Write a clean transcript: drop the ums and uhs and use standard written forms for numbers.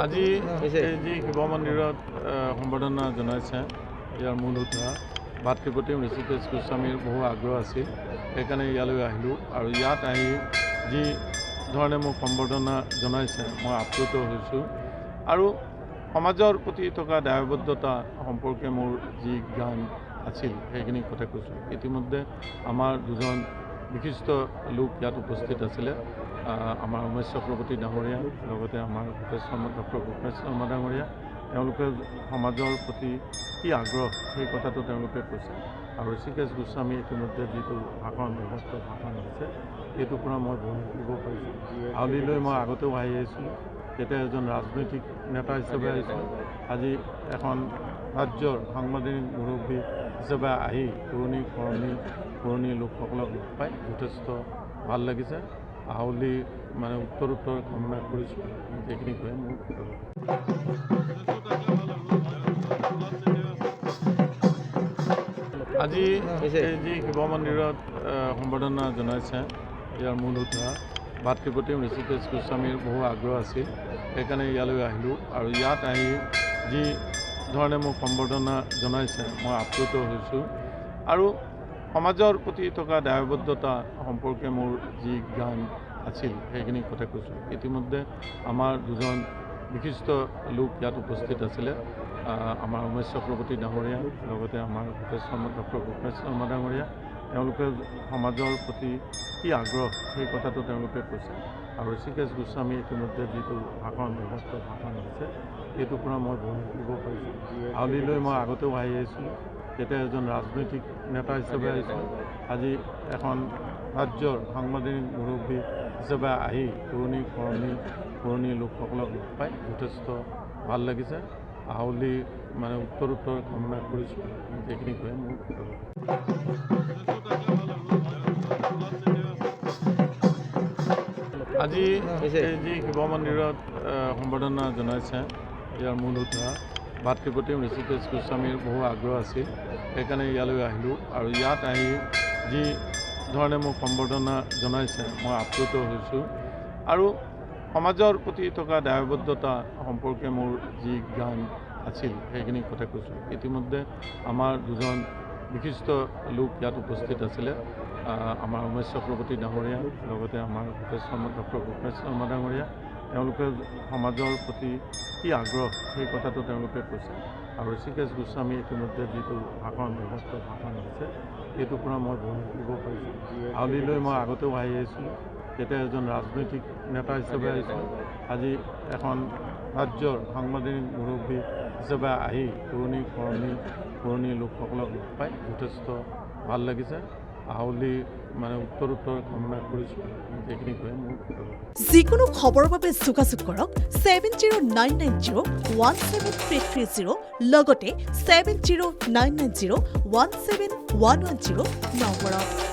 আজি এই যি শিৱ মন্দিৰত সম্বৰ্ধনা জনাইছে ইয়াৰ মূল হোতা ভাতৃপ্ৰতিম ঋষিকেশ গোস্বামীৰ বহু আগ্ৰহ আছিল, সেইকাৰণে ইয়ালৈ আহিলোঁ আৰু ইয়াত আহি যি ধৰণে মোক সম্বৰ্ধনা জনাইছে মই আপ্লুত হৈছোঁ আৰু সমাজৰ প্ৰতি থকা দায়বদ্ধতা সম্পৰ্কে মোৰ যি জ্ঞান আছিল সেইখিনি কথা কৈছোঁ। ইতিমধ্যে আমাৰ দুজন বিশিষ্ট লোক ইয়াত উপস্থিত আছিলে, আমাৰ উমেশ চক্ৰৱৰ্তী ডাঙৰীয়া লগতে আমাৰ ডক্টৰ ভূপেশ শৰ্মা ডাঙৰীয়া। তেওঁলোকে সমাজৰ প্ৰতি কি আগ্ৰহ সেই কথাটো তেওঁলোকে কৈছে আৰু ঋষিকেশ গোস্বামী ইতিমধ্যে যিটো ভাষণ দিছে সেইটোৰ পৰা মই বহুত শিকিব পাৰিছোঁ। আউলিলৈ মই আগতেও আহি আহিছিলোঁ, তেতিয়া এজন ৰাজনৈতিক নেতা হিচাপে আহিছিলোঁ, আজি এখন ৰাজ্যৰ সাংবিধানিক মুৰব্বী হিচাপে আহি পুৰণি লোকসকলক লগ পাই যথেষ্ট ভাল লাগিছে। আউলি উত্তৰ কামনা কৰিছোঁ, সেইখিনি কৈ মোৰ আজি এই যি শিৱ মন্দিৰত সম্বৰ্ধনা জনাইছে ইয়াৰ মূল হোতা ভাতৃপ্ৰতিম ঋষিকেশ গোস্বামীৰ বহু আগ্ৰহ আছিল, সেইকাৰণে ইয়ালৈ আহিলোঁ আৰু ইয়াত আহি যি ধৰণে মোক সম্বৰ্ধনা জনাইছে মই আপ্লুত হৈছোঁ আৰু সমাজৰ প্ৰতি থকা দায়বদ্ধতা সম্পৰ্কে মোৰ যি জ্ঞান আছিল সেইখিনি কথা কৈছোঁ। ইতিমধ্যে আমাৰ দুজন বিশিষ্ট লোক ইয়াত উপস্থিত আছিলে, আমাৰ উমেশ চক্ৰৱৰ্তী ডাঙৰীয়া লগতে আমাৰ ডক্টৰ ভূপেশ শৰ্মা ডাঙৰীয়া। তেওঁলোকে সমাজৰ প্ৰতি কি আগ্ৰহ সেই কথাটো তেওঁলোকে কৈছে আৰু ঋষিকেশ গোস্বামী ইতিমধ্যে যিটো ভাষণ দিছে সেইটোৰ পৰা মই বহুত শিকিব পাৰিছোঁ। আউলিলৈ মই আগতেও আহি আহিছিলোঁ, তেতিয়া এজন ৰাজনৈতিক নেতা হিচাপে আহিছিলোঁ, আজি এখন ৰাজ্যৰ সাংবিধানিক মুৰব্বী হিচাপে আহি পুৰণি লোকসকলক লগ পাই যথেষ্ট ভাল লাগিছে। আউলি উত্তৰ কামনা কৰিছোঁ, সেইখিনি কৈ মোৰ আজি এই যি শিৱ মন্দিৰত সম্বৰ্ধনা জনাইছে ইয়াৰ মূল হোতা ভাতৃপ্ৰতিম ঋষিকেশ গোস্বামীৰ বহু আগ্ৰহ আছিল, সেইকাৰণে ইয়ালৈ আহিলোঁ আৰু ইয়াত আহি যি ধৰণে মোক সম্বৰ্ধনা জনাইছে মই আপ্লুত হৈছোঁ আৰু সমাজৰ প্ৰতি থকা দায়বদ্ধতা সম্পৰ্কে মোৰ যি জ্ঞান আছিল সেইখিনি কথা কৈছোঁ। ইতিমধ্যে আমাৰ দুজন বিশিষ্ট লোক ইয়াত উপস্থিত আছিলে, আমাৰ উমেশ চক্ৰৱৰ্তী ডাঙৰীয়া লগতে আমাৰ ডক্টৰ ভূপেশ শৰ্মা ডাঙৰীয়া। তেওঁলোকে সমাজৰ প্ৰতি কি আগ্ৰহ সেই কথাটো তেওঁলোকে কৈছে আৰু ঋষিকেশ গোস্বামী ইতিমধ্যে যিটো ভাষণ দিছে সেইটোৰ পৰা মই বহুত শিকিব পাৰিছোঁ। আউলিলৈ মই আগতেও আহি আহিছিলোঁ, তেতিয়া এজন ৰাজনৈতিক নেতা হিচাপে আহিছিলোঁ, আজি এখন ৰাজ্যৰ সাংবিধানিক মুৰব্বী হিচাপে আহি পুৰণি লোকসকলক লগ পাই যথেষ্ট ভাল লাগিছে। আউলি উত্তৰ কামনা কৰিছোঁ, সেইখিনি কৈ মোৰ যিকোনো খবৰৰ বাবে যোগাযোগ কৰক 7099017330 লগতে 7099017110 নম্বৰত।